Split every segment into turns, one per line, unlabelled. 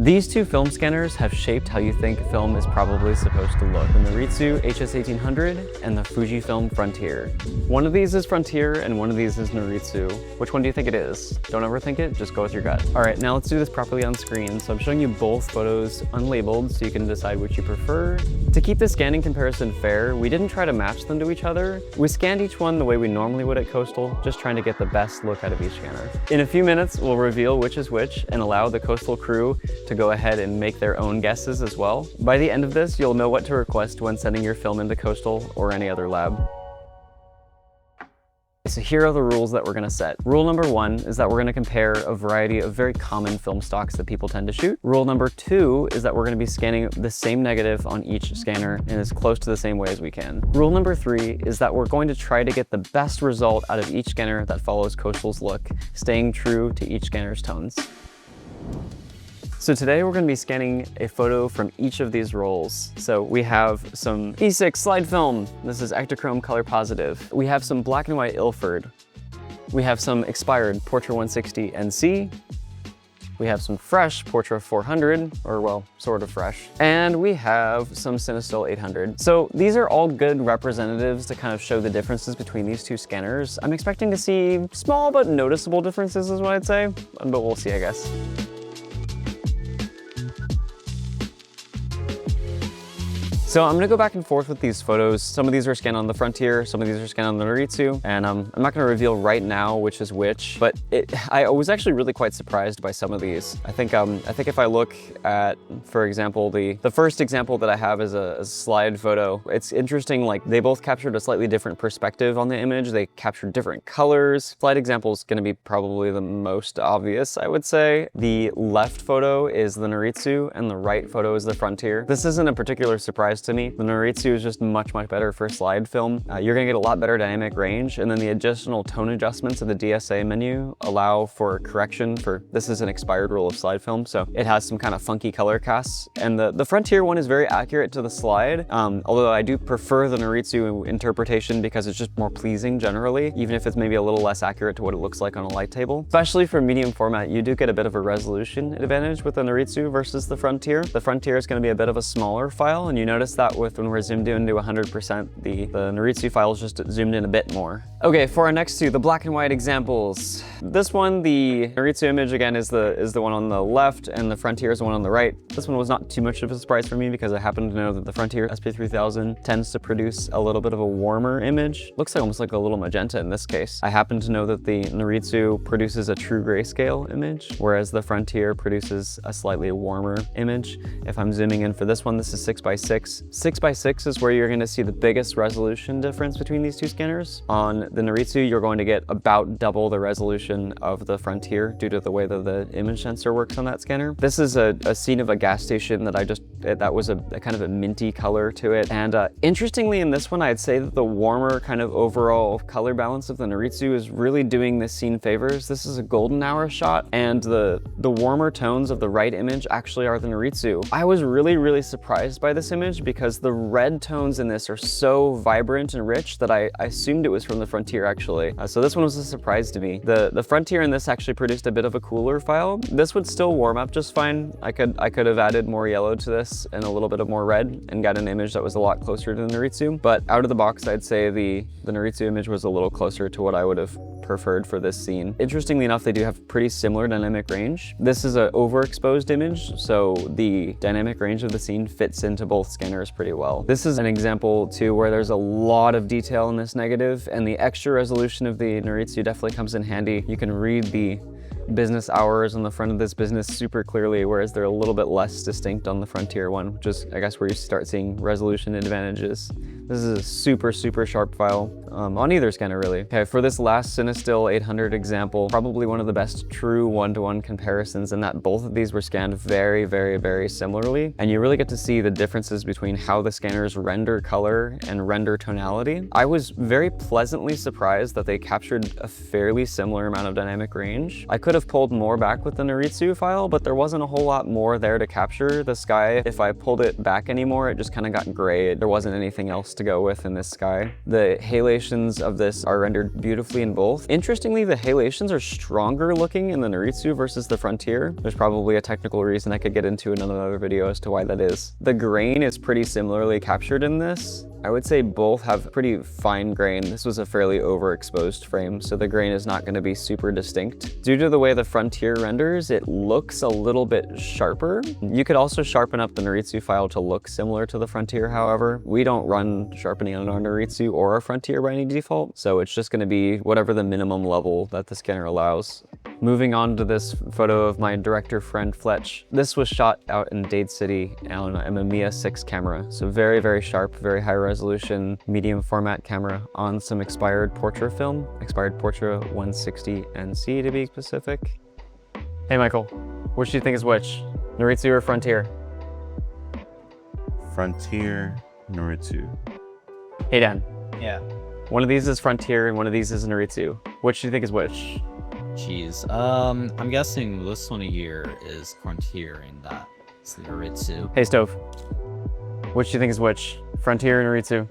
These two film scanners have shaped how you think film is probably supposed to look. The Nitsu HS1800 and the Fujifilm Frontier. One of these is Frontier and one of these is Nitsu. Which one do you think it is? Don't overthink it, just go with your gut. All right, now let's do this properly on screen. So I'm showing you both photos unlabeled so you can decide which you prefer. To keep the scanning comparison fair, we didn't try to match them to each other. We scanned each one the way we normally would at Coastal, just trying to get the best look out of each scanner. In a few minutes, we'll reveal which is which and allow the Coastal crew to go ahead and make their own guesses as well. By the end of this, you'll know what to request when sending your film into Coastal or any other lab. So here are the rules that we're going to set. Rule number 1 is that we're going to compare a variety of very common film stocks that people tend to shoot. Rule number 2 is that we're going to be scanning the same negative on each scanner in as close to the same way as we can. Rule number 3 is that we're going to try to get the best result out of each scanner that follows Coastal's look, staying true to each scanner's tones. So today we're going to be scanning a photo from each of these rolls. So we have some E6 slide film. This is Ektachrome color positive. We have some black and white Ilford. We have some expired Portra 160 NC. We have some fresh Portra 400, or well, sort of fresh. And we have some Cinestill 800. So these are all good representatives to kind of show the differences between these two scanners. I'm expecting to see small but noticeable differences is what I'd say, but we'll see, I guess. So I'm gonna go back and forth with these photos. Some of these are scanned on the Frontier, some of these are scanned on the Nitsu, and I'm not gonna reveal right now which is which, but I was actually really quite surprised by some of these. I think if I look at, for example, the first example that I have is a slide photo. It's interesting, like they both captured a slightly different perspective on the image. They captured different colors. Slide example is gonna be probably the most obvious, I would say. The left photo is the Nitsu and the right photo is the Frontier. This isn't a particular surprise to me. The Nitsu is just much better for slide film. You're gonna get a lot better dynamic range, and then the additional tone adjustments of the DSA menu allow for correction for, this is an expired roll of slide film, so it has some kind of funky color casts. And the Frontier one is very accurate to the slide, although I do prefer the Nitsu interpretation because it's just more pleasing generally, even if it's maybe a little less accurate to what it looks like on a light table. Especially for medium format, you do get a bit of a resolution advantage with the Nitsu versus the Frontier. The Frontier is gonna be a bit of a smaller file, and you notice that when we're zoomed in to 100%, the Nitsu file is just zoomed in a bit more. Okay, for our next two, the black and white examples. This one, the Nitsu image again is the one on the left, and the Frontier is the one on the right. This one was not too much of a surprise for me because I happen to know that the Frontier SP3000 tends to produce a little bit of a warmer image. Looks like almost like a little magenta in this case. I happen to know that the Nitsu produces a true grayscale image, whereas the Frontier produces a slightly warmer image. If I'm zooming in for this one, this is 6x6. 6x6 is where you're going to see the biggest resolution difference between these two scanners. On the Nitsu, you're going to get about double the resolution of the Frontier due to the way that the image sensor works on that scanner. This is a scene of a gas station that was a kind of a minty color to it. And interestingly in this one, I'd say that the warmer kind of overall color balance of the Nitsu is really doing this scene favors. This is a golden hour shot, and the warmer tones of the right image actually are the Nitsu. I was really surprised by this image because the red tones in this are so vibrant and rich that I assumed it was from the Frontier actually. So this one was a surprise to me. The Frontier in this actually produced a bit of a cooler file. This would still warm up just fine. I could have added more yellow to this and a little bit of more red and got an image that was a lot closer to the Nitsu. But out of the box, I'd say the Nitsu image was a little closer to what I would have preferred for this scene. Interestingly enough, they do have pretty similar dynamic range. This is an overexposed image, so the dynamic range of the scene fits into both scanners pretty well. This is an example too where there's a lot of detail in this negative, and the extra resolution of the Nitsu definitely comes in handy. You can read the business hours on the front of this business super clearly, whereas they're a little bit less distinct on the Frontier one, which is, I guess, where you start seeing resolution advantages. This is a super sharp file on either scanner, really. Okay, for this last Cinestill 800 example, probably one of the best true one-to-one comparisons in that both of these were scanned very similarly, and you really get to see the differences between how the scanners render color and render tonality. I was very pleasantly surprised that they captured a fairly similar amount of dynamic range. I could have pulled more back with the Nitsu file, but there wasn't a whole lot more there to capture. The sky, if I pulled it back anymore, it just kind of got gray. There wasn't anything else to go with in this sky. The halations of this are rendered beautifully in both. Interestingly, the halations are stronger looking in the Nitsu versus the Frontier. There's probably a technical reason I could get into in another video as to why that is. The grain is pretty similarly captured in this. I would say both have pretty fine grain. This was a fairly overexposed frame, so the grain is not going to be super distinct. Due to the way the Frontier renders, it looks a little bit sharper. You could also sharpen up the Nitsu file to look similar to the Frontier, however. We don't run sharpening on our Nitsu or our Frontier by any default, so it's just going to be whatever the minimum level that the scanner allows. Moving on to this photo of my director friend Fletch. This was shot out in Dade City on a Mamiya 6 camera, so very, very sharp, very high resolution, medium format camera on some expired Portra film, expired Portra 160 NC to be specific. Hey Michael, which do you think is which? Nitsu or Frontier?
Frontier, Nitsu.
Hey Dan.
Yeah.
One of these is Frontier and one of these is Nitsu. Which do you think is which?
Jeez. I'm guessing this one here is Frontier and that's the Nitsu.
Hey Stove. Which do you think is which? Frontier or Nitsu?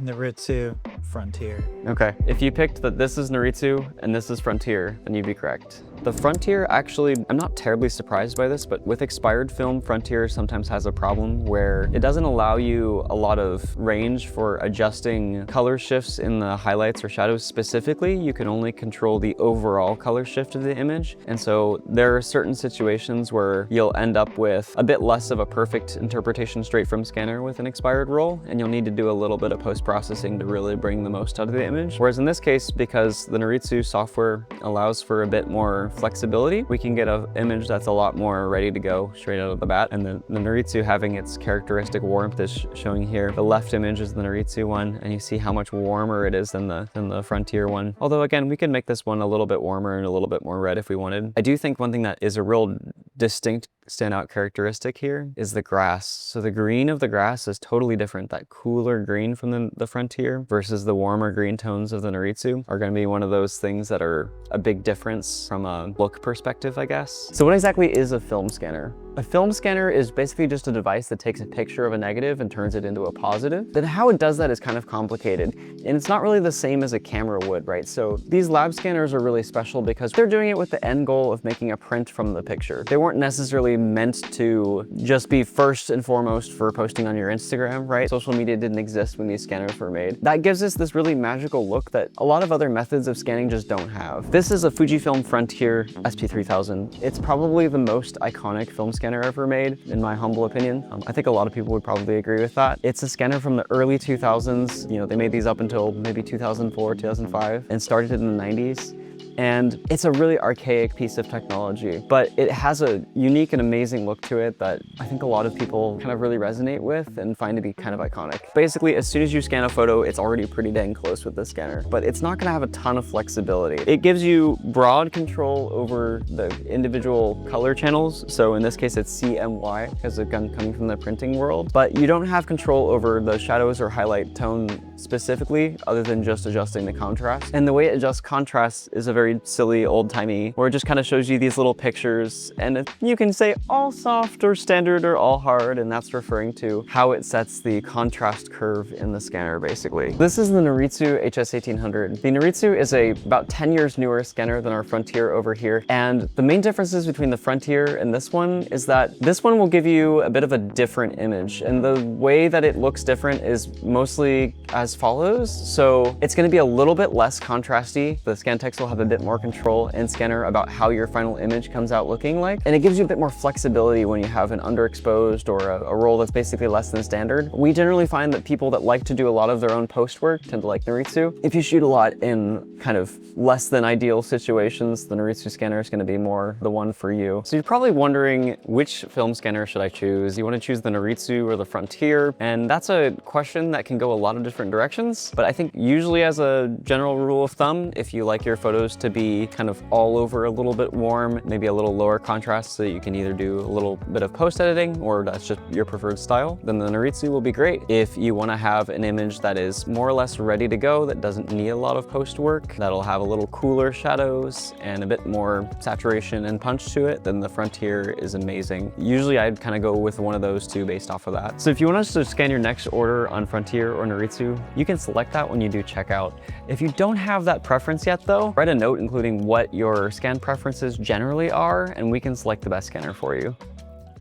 Nitsu, Frontier.
Okay, if you picked that this is Nitsu and this is Frontier, then you'd be correct. The Frontier actually, I'm not terribly surprised by this, but with expired film, Frontier sometimes has a problem where it doesn't allow you a lot of range for adjusting color shifts in the highlights or shadows specifically. You can only control the overall color shift of the image. And so there are certain situations where you'll end up with a bit less of a perfect interpretation straight from scanner with an expired roll, and you'll need to do a little bit of post-processing to really bring the most out of the image. Whereas in this case, because the Nitsu software allows for a bit more flexibility, we can get an image that's a lot more ready to go straight out of the bat. And the Nitsu having its characteristic warmth is showing here. The left image is the Nitsu one, and you see how much warmer it is than the Frontier one. Although again, we can make this one a little bit warmer and a little bit more red if we wanted. I do think one thing that is a real distinct standout characteristic here is the grass. So the green of the grass is totally different. That cooler green from the Frontier versus the warmer green tones of the Nitsu are going to be one of those things that are a big difference from a look perspective, I guess. So what exactly is a film scanner? A film scanner is basically just a device that takes a picture of a negative and turns it into a positive. Then how it does that is kind of complicated, and it's not really the same as a camera would, right? So these lab scanners are really special because they're doing it with the end goal of making a print from the picture. They weren't necessarily meant to just be first and foremost for posting on your Instagram, right? Social media didn't exist when these scanners were made. That gives us this really magical look that a lot of other methods of scanning just don't have. This is a Fujifilm Frontier SP3000. It's probably the most iconic film scanner ever made, in my humble opinion. I think a lot of people would probably agree with that. It's a scanner from the early 2000s. You know, they made these up until maybe 2004, 2005, and started in the 90s. And it's a really archaic piece of technology, but it has a unique and amazing look to it that I think a lot of people kind of really resonate with and find to be kind of iconic. Basically, as soon as you scan a photo, it's already pretty dang close with the scanner, but it's not gonna have a ton of flexibility. It gives you broad control over the individual color channels. So in this case, it's CMY because again, coming from the printing world, but you don't have control over the shadows or highlight tone specifically, other than just adjusting the contrast. And the way it adjusts contrast is a very silly, old-timey, where it just kind of shows you these little pictures, and you can say all soft or standard or all hard, and that's referring to how it sets the contrast curve in the scanner, basically. This is the Nitsu HS1800. The Nitsu is about 10 years newer scanner than our Frontier over here, and the main differences between the Frontier and this one is that this one will give you a bit of a different image, and the way that it looks different is mostly as follows. So it's going to be a little bit less contrasty. The Scantex will have a bit more control in scanner about how your final image comes out looking like, and it gives you a bit more flexibility when you have an underexposed or a roll that's basically less than standard. We generally find that people that like to do a lot of their own post work tend to like Nitsu. If you shoot a lot in kind of less than ideal situations, the Nitsu scanner is going to be more the one for you. So you're probably wondering, which film scanner should I choose? You want to choose the Nitsu or the Frontier? And that's a question that can go a lot of different directions, but I think usually as a general rule of thumb, if you like your photos to to be kind of all over a little bit warm, maybe a little lower contrast so that you can either do a little bit of post editing or that's just your preferred style, then the Nitsu will be great. If you want to have an image that is more or less ready to go, that doesn't need a lot of post work, that'll have a little cooler shadows and a bit more saturation and punch to it, then the Frontier is amazing. Usually I'd kind of go with one of those two based off of that. So if you want us to scan your next order on Frontier or Nitsu, you can select that when you do checkout. If you don't have that preference yet though, write a note including what your scan preferences generally are, and we can select the best scanner for you.